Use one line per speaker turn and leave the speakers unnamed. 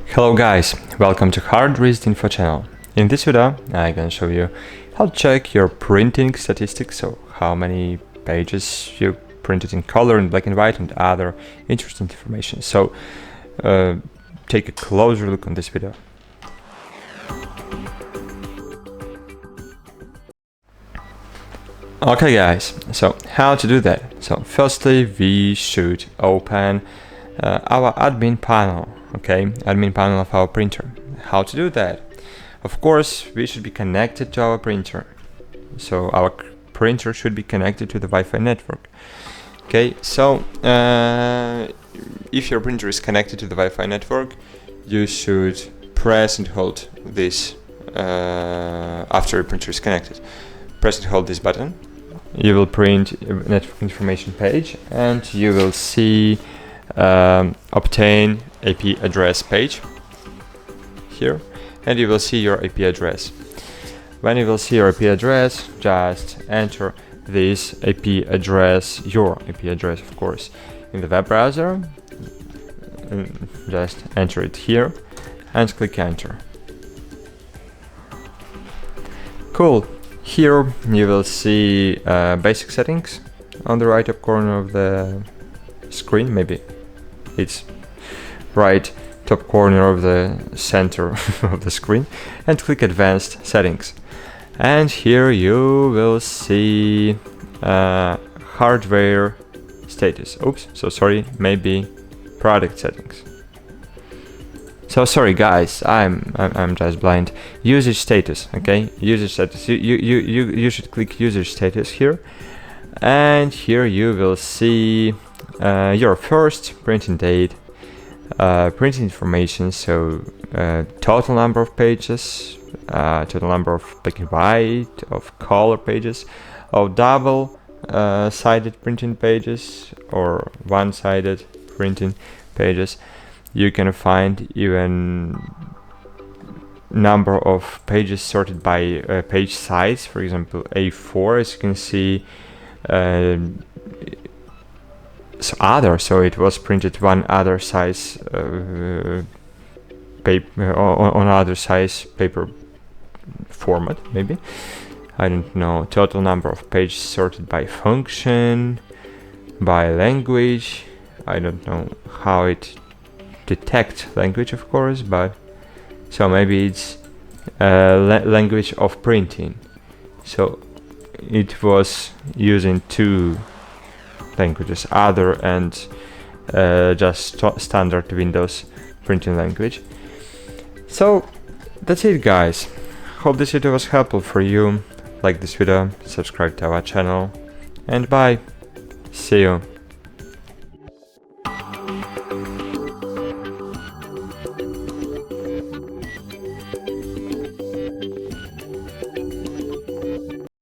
Hello guys, welcome to HardReset.Info channel. In this video I'm gonna show you how to check your printing statistics, so how many pages you printed in color and black and white and other interesting information. So take a closer look on this video. Okay guys, so how to do that? So firstly we should open our admin panel. Okay, admin panel of our printer. How to do that? Of course, we should be connected to our printer. So our printer should be connected to the Wi-Fi network. Okay, so if your printer is connected to the Wi-Fi network, you should press and hold this after your printer is connected. Press and hold this button. You will print a network information page, and you will see obtain IP address page here, and you will see your IP address. When you will see your IP address, just enter this IP address, your IP address of course, in the web browser. Just enter it here and click enter. Cool. Here you will see basic settings on the right top corner of the screen. Maybe it's right top corner of the center of the screen, and click advanced settings. And here you will see hardware status. Oops, so sorry, maybe product settings. So sorry guys, I'm just blind. Usage status, okay? Usage status. You should click usage status here, and here you will see your first printing date, printing information, so total number of pages, total number of black and white, of color pages, of double sided printing pages or one-sided printing pages. You can find even number of pages sorted by page size, for example A4, as you can see. So it was printed one other size paper on other size paper format, maybe. I don't know. Total number of pages sorted by function, by language. I don't know how it detect language, of course, but so maybe it's language of printing. So it was using two languages, other and just standard Windows printing language. So that's it guys. Hope this video was helpful for you. Like this video, subscribe to our channel, and bye. See you.